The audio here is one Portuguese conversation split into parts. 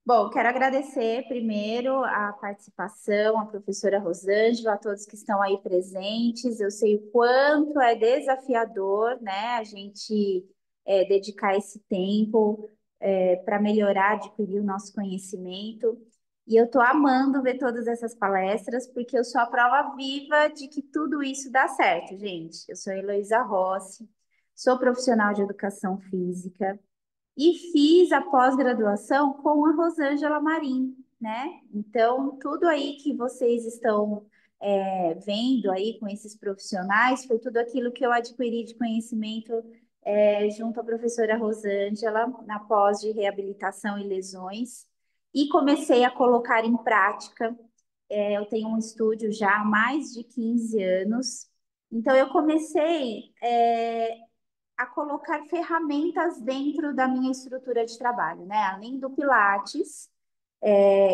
Bom, quero agradecer primeiro a participação, a professora Rosângela, a todos que estão aí presentes. Eu sei o quanto é desafiador, né, a gente dedicar esse tempo para melhorar, adquirir o nosso conhecimento. E eu estou amando ver todas essas palestras, porque eu sou a prova viva de que tudo isso dá certo, gente. Eu sou a Heloísa Rossi, sou profissional de educação física e fiz a pós-graduação com a Rosângela Marim, né? Então, tudo aí que vocês estão vendo aí com esses profissionais foi tudo aquilo que eu adquiri de conhecimento junto à professora Rosângela na pós de reabilitação e lesões e comecei a colocar em prática. Eu tenho um estúdio já há mais de 15 anos, então eu comecei a colocar ferramentas dentro da minha estrutura de trabalho, né? Além do Pilates,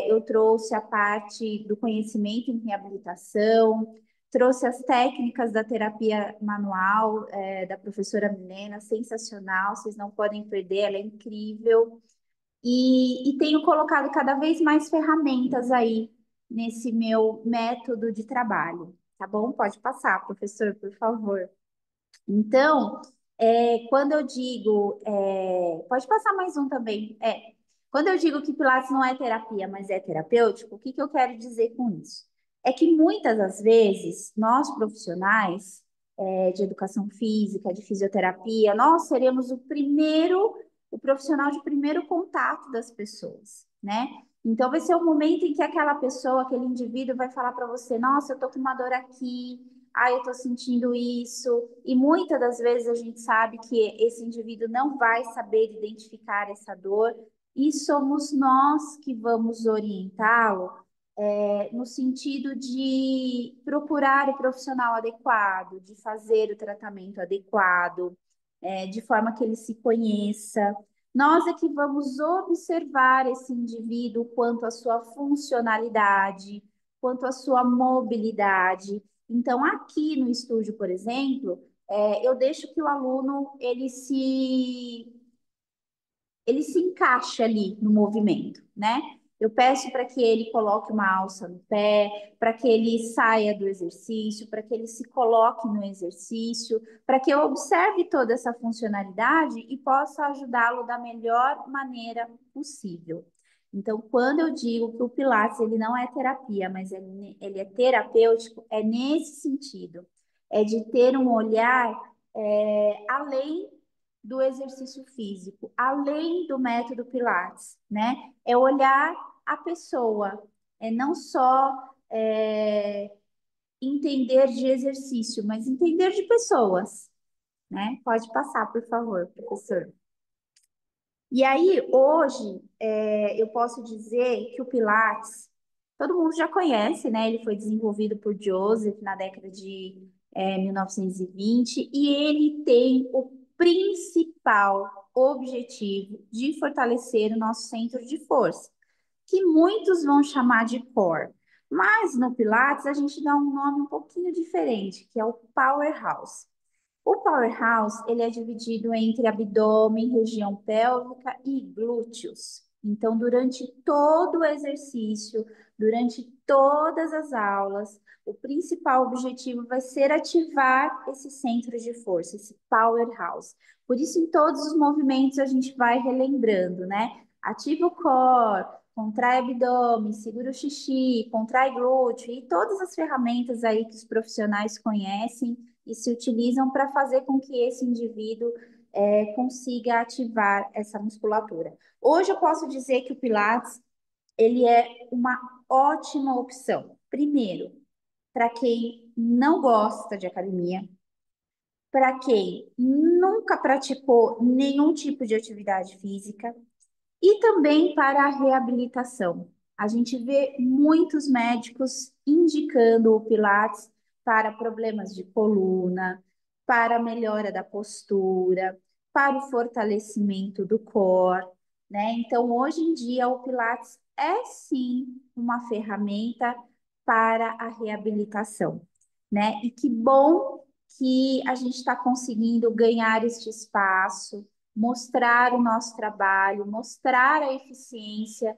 eu trouxe a parte do conhecimento em reabilitação, trouxe as técnicas da terapia manual, da professora Milena, sensacional, vocês não podem perder, ela é incrível. E tenho colocado cada vez mais ferramentas aí nesse meu método de trabalho, tá bom? Pode passar, professor, por favor. Então, quando eu digo, pode passar mais um também. Quando eu digo que Pilates não é terapia, mas é terapêutico, o que que eu quero dizer com isso? É que muitas das vezes nós profissionais de educação física, de fisioterapia, nós seremos o profissional de primeiro contato das pessoas, né? Então vai ser o momento em que aquela pessoa, aquele indivíduo vai falar para você, nossa, eu tô com uma dor aqui, eu tô sentindo isso, e muitas das vezes a gente sabe que esse indivíduo não vai saber identificar essa dor, e somos nós que vamos orientá-lo, no sentido de procurar o profissional adequado, de fazer o tratamento adequado, de forma que ele se conheça. Nós é que vamos observar esse indivíduo quanto à sua funcionalidade, quanto à sua mobilidade. Então, aqui no estúdio, por exemplo, eu deixo que o aluno ele se encaixe ali no movimento, né? Eu peço para que ele coloque uma alça no pé, para que ele saia do exercício, para que ele se coloque no exercício, para que eu observe toda essa funcionalidade e possa ajudá-lo da melhor maneira possível. Então, quando eu digo que o Pilates ele não é terapia, mas ele é terapêutico, é nesse sentido, é de ter um olhar além do exercício físico, além do método Pilates, né? É olhar a pessoa, é não só entender de exercício, mas entender de pessoas, né? Pode passar, por favor, professor. E aí, hoje, eu posso dizer que o Pilates, todo mundo já conhece, né? Ele foi desenvolvido por Joseph na década de 1920 e ele tem o principal objetivo de fortalecer o nosso centro de força, que muitos vão chamar de core. Mas no Pilates a gente dá um nome um pouquinho diferente, que é o Powerhouse. O powerhouse, ele é dividido entre abdômen, região pélvica e glúteos. Então, durante todo o exercício, durante todas as aulas, o principal objetivo vai ser ativar esse centro de força, esse powerhouse. Por isso, em todos os movimentos, a gente vai relembrando, né? Ativa o core, contrai abdômen, segura o xixi, contrai glúteo e todas as ferramentas aí que os profissionais conhecem e se utilizam para fazer com que esse indivíduo consiga ativar essa musculatura. Hoje eu posso dizer que o Pilates ele é uma ótima opção. Primeiro, para quem não gosta de academia, para quem nunca praticou nenhum tipo de atividade física e também para a reabilitação. A gente vê muitos médicos indicando o Pilates para problemas de coluna, para a melhora da postura, para o fortalecimento do core, né? Então, hoje em dia, o Pilates é sim uma ferramenta para a reabilitação, né? E que bom que a gente está conseguindo ganhar este espaço, mostrar o nosso trabalho, mostrar a eficiência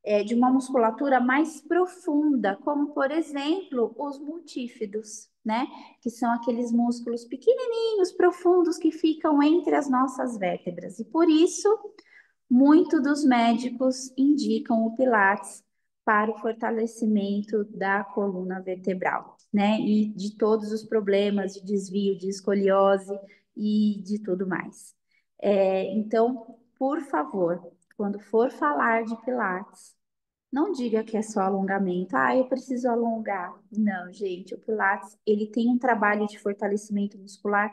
de uma musculatura mais profunda, como, por exemplo, os multífidos, né? Que são aqueles músculos pequenininhos, profundos, que ficam entre as nossas vértebras. E por isso, muitos dos médicos indicam o Pilates para o fortalecimento da coluna vertebral, né? E de todos os problemas de desvio, de escoliose e de tudo mais. Então, por favor, quando for falar de Pilates, não diga que é só alongamento. Ah, eu preciso alongar. Não, gente, o Pilates, ele tem um trabalho de fortalecimento muscular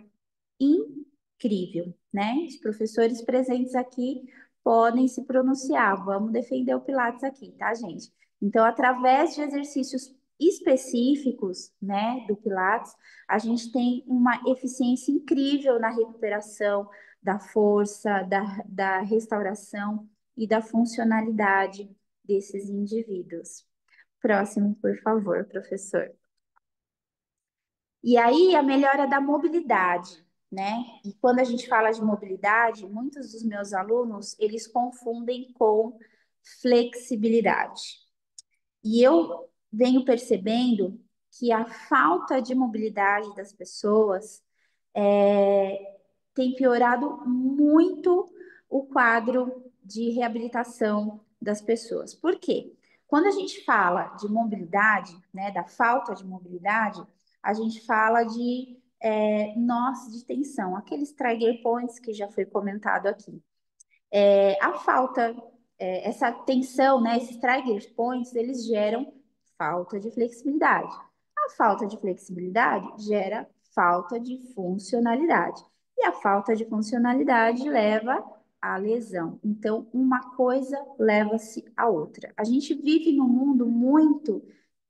incrível, né? Os professores presentes aqui podem se pronunciar. Vamos defender o Pilates aqui, tá, gente? Então, através de exercícios específicos, né, do Pilates, a gente tem uma eficiência incrível na recuperação da força, da restauração e da funcionalidade desses indivíduos. Próximo, por favor, professor. E aí, a melhora da mobilidade, né? E quando a gente fala de mobilidade, muitos dos meus alunos, eles confundem com flexibilidade. E eu venho percebendo que a falta de mobilidade das pessoas tem piorado muito o quadro de reabilitação das pessoas. Por quê? Quando a gente fala de mobilidade, né, da falta de mobilidade, a gente fala de nós de tensão, aqueles trigger points que já foi comentado aqui. A falta, essa tensão, né, esses trigger points, eles geram falta de flexibilidade. A falta de flexibilidade gera falta de funcionalidade. E a falta de funcionalidade leva à lesão. Então, uma coisa leva-se à outra. A gente vive num mundo muito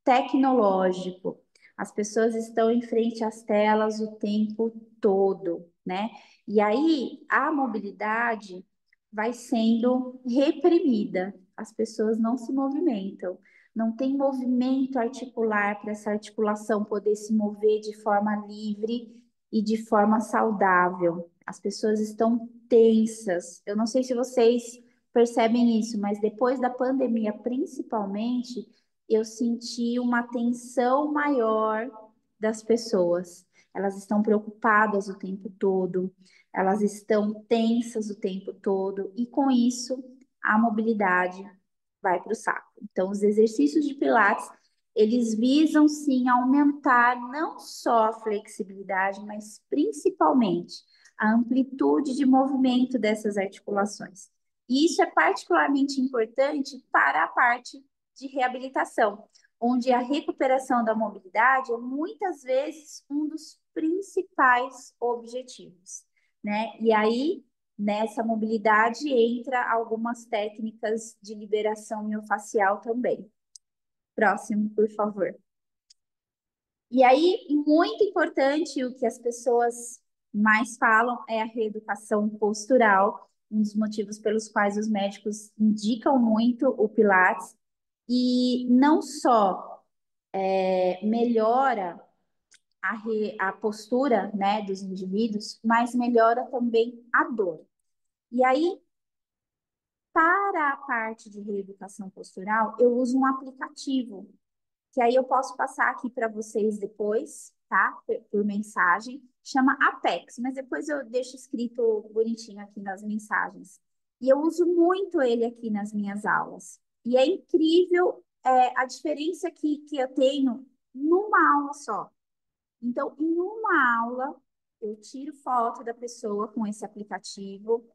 tecnológico. As pessoas estão em frente às telas o tempo todo, né? E aí, a mobilidade vai sendo reprimida. As pessoas não se movimentam, não tem movimento articular para essa articulação poder se mover de forma livre e de forma saudável. As pessoas estão tensas. Eu não sei se vocês percebem isso, mas depois da pandemia, principalmente, eu senti uma tensão maior das pessoas. Elas estão preocupadas o tempo todo, elas estão tensas o tempo todo, e com isso a mobilidade vai para o saco. Então, os exercícios de Pilates, eles visam sim aumentar não só a flexibilidade, mas principalmente a amplitude de movimento dessas articulações. E isso é particularmente importante para a parte de reabilitação, onde a recuperação da mobilidade é muitas vezes um dos principais objetivos, né? E aí, nessa mobilidade, entra algumas técnicas de liberação miofascial também. Próximo, por favor. E aí, muito importante, o que as pessoas mais falam é a reeducação postural, um dos motivos pelos quais os médicos indicam muito o Pilates, e não só melhora a postura, né, dos indivíduos, mas melhora também a dor. E aí, para a parte de reeducação postural, eu uso um aplicativo, que aí eu posso passar aqui para vocês depois, tá? Por mensagem. Chama Apex, mas depois eu deixo escrito bonitinho aqui nas mensagens. E eu uso muito ele aqui nas minhas aulas. E é incrível a diferença que eu tenho numa aula só. Então, em uma aula, eu tiro foto da pessoa com esse aplicativo,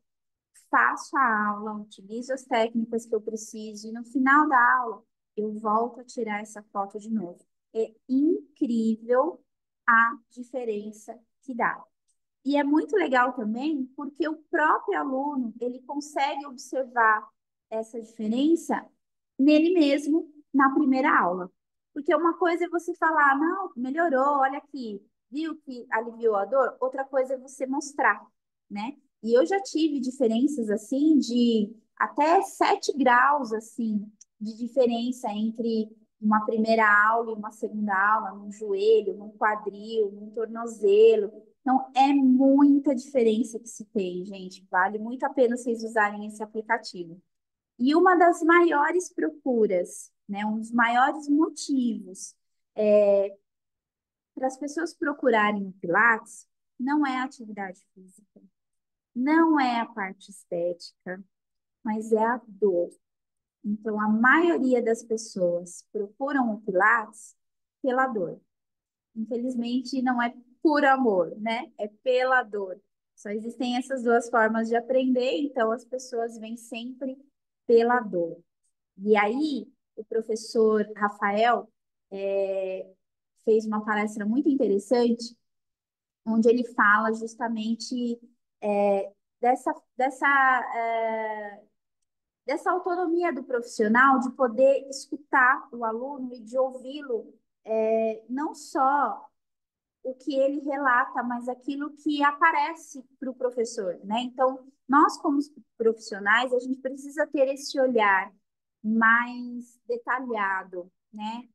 faço a aula, utilizo as técnicas que eu preciso, e no final da aula, eu volto a tirar essa foto de novo. É incrível a diferença que dá. E é muito legal também porque o próprio aluno, ele consegue observar essa diferença nele mesmo na primeira aula. Porque uma coisa é você falar, não, melhorou, olha aqui, viu que aliviou a dor? Outra coisa é você mostrar, né? E eu já tive diferenças assim de até 7 graus assim de diferença entre uma primeira aula e uma segunda aula, num joelho, num quadril, num tornozelo. Então, é muita diferença que se tem, gente. Vale muito a pena vocês usarem esse aplicativo. E uma das maiores procuras, né, um dos maiores motivos para as pessoas procurarem o Pilates não é a atividade física, não é a parte estética, mas é a dor. Então, a maioria das pessoas procuram o Pilates pela dor. Infelizmente, não é por amor, né? É pela dor. Só existem essas duas formas de aprender, então as pessoas vêm sempre pela dor. E aí, o professor Rafael fez uma palestra muito interessante, onde ele fala justamente é, dessa autonomia do profissional de poder escutar o aluno e de ouvi-lo, não só o que ele relata, mas aquilo que aparece para o professor, né? Então, nós, como profissionais, a gente precisa ter esse olhar mais detalhado, né?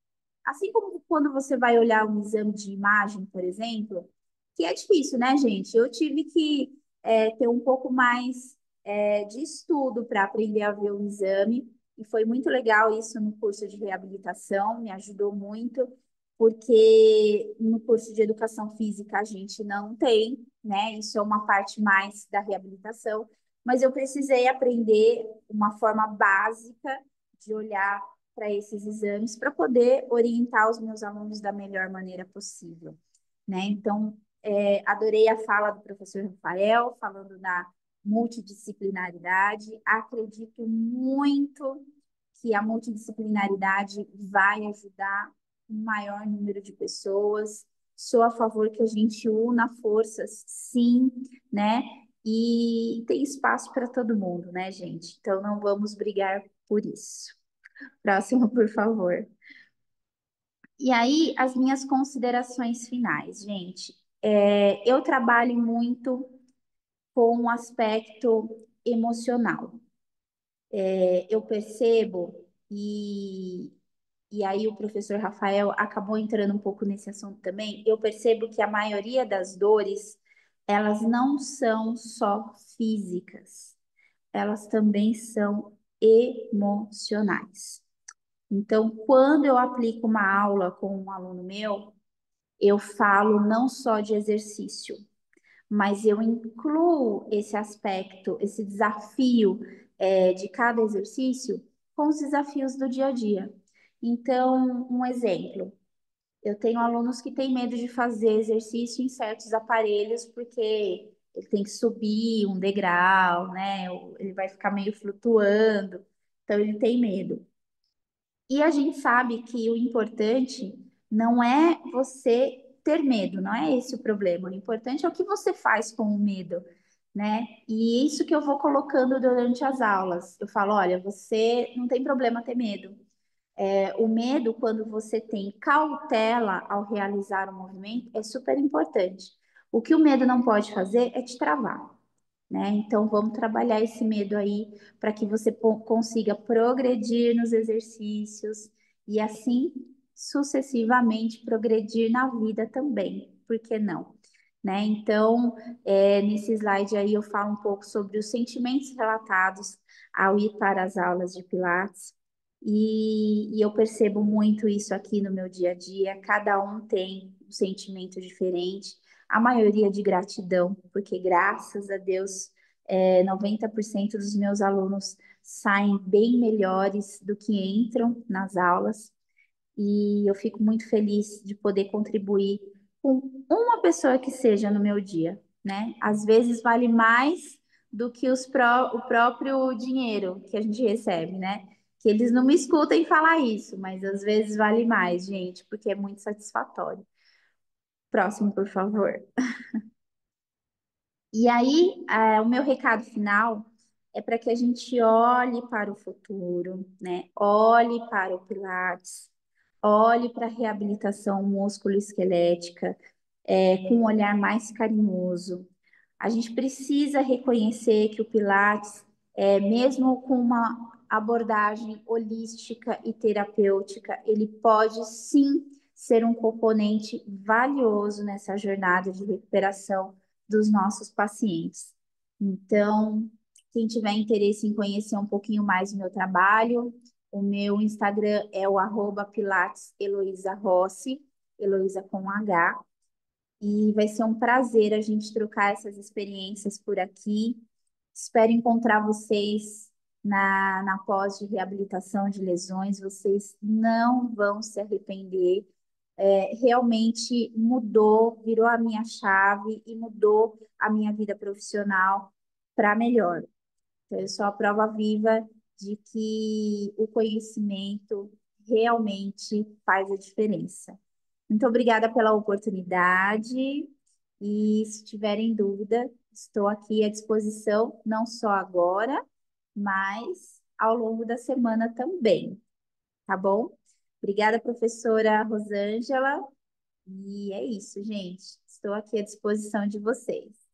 Assim como quando você vai olhar um exame de imagem, por exemplo, que é difícil, né, gente? Eu tive que ter um pouco mais de estudo para aprender a ver o exame, e foi muito legal isso no curso de reabilitação, me ajudou muito, porque no curso de educação física a gente não tem, né? Isso é uma parte mais da reabilitação, mas eu precisei aprender uma forma básica de olhar para esses exames para poder orientar os meus alunos da melhor maneira possível, né? Então, adorei a fala do professor Rafael, falando da multidisciplinaridade. Acredito muito que a multidisciplinaridade vai ajudar um maior número de pessoas. Sou a favor que a gente una forças, sim, né? E tem espaço para todo mundo, né, gente? Então não vamos brigar por isso. Próximo, por favor. E aí, as minhas considerações finais, gente. Eu trabalho muito com o aspecto emocional. Eu percebo, e aí o professor Rafael acabou entrando um pouco nesse assunto também, eu percebo que a maioria das dores, elas não são só físicas, elas também são emocionais. Então, quando eu aplico uma aula com um aluno meu, eu falo não só de exercício, mas eu incluo esse aspecto, esse desafio, de cada exercício com os desafios do dia a dia. Então, um exemplo, eu tenho alunos que têm medo de fazer exercício em certos aparelhos porque ele tem que subir um degrau, né? Ou ele vai ficar meio flutuando, então ele tem medo. E a gente sabe que o importante não é você ter medo, não é esse o problema. O importante é o que você faz com o medo, né? E isso que eu vou colocando durante as aulas. Eu falo, olha, você não tem problema ter medo. O medo, quando você tem cautela ao realizar o movimento, é super importante. O que o medo não pode fazer é te travar, né? Então, vamos trabalhar esse medo aí para que você consiga progredir nos exercícios e assim sucessivamente progredir na vida também, por que não? Né? Então, nesse slide aí eu falo um pouco sobre os sentimentos relatados ao ir para as aulas de Pilates. E eu percebo muito isso aqui no meu dia a dia. Cada um tem um sentimento diferente, a maioria de gratidão, porque graças a Deus, 90% dos meus alunos saem bem melhores do que entram nas aulas, e eu fico muito feliz de poder contribuir com uma pessoa que seja no meu dia, né? Às vezes vale mais do que o próprio dinheiro que a gente recebe, né? Que eles não me escutem falar isso, mas às vezes vale mais, gente, porque é muito satisfatório. Próximo, por favor. E aí, o meu recado final é para que a gente olhe para o futuro, né? Olhe para o Pilates, olhe para a reabilitação músculo-esquelética, com um olhar mais carinhoso. A gente precisa reconhecer que o Pilates, mesmo com uma abordagem holística e terapêutica, ele pode sim ser um componente valioso nessa jornada de recuperação dos nossos pacientes. Então, Quem tiver interesse em conhecer um pouquinho mais do meu trabalho, o meu Instagram é o @Pilates Heloísa Rossi, Heloísa com H. E vai ser um prazer a gente trocar essas experiências por aqui. Espero encontrar vocês na pós de reabilitação de lesões. Vocês não vão se arrepender. Realmente mudou, virou a minha chave e mudou a minha vida profissional para melhor. Então, eu sou a prova viva de que o conhecimento realmente faz a diferença. Muito obrigada pela oportunidade e se tiverem dúvida, estou aqui à disposição, não só agora, mas ao longo da semana também, tá bom? Obrigada, professora Rosângela, e é isso, gente. Estou aqui à disposição de vocês.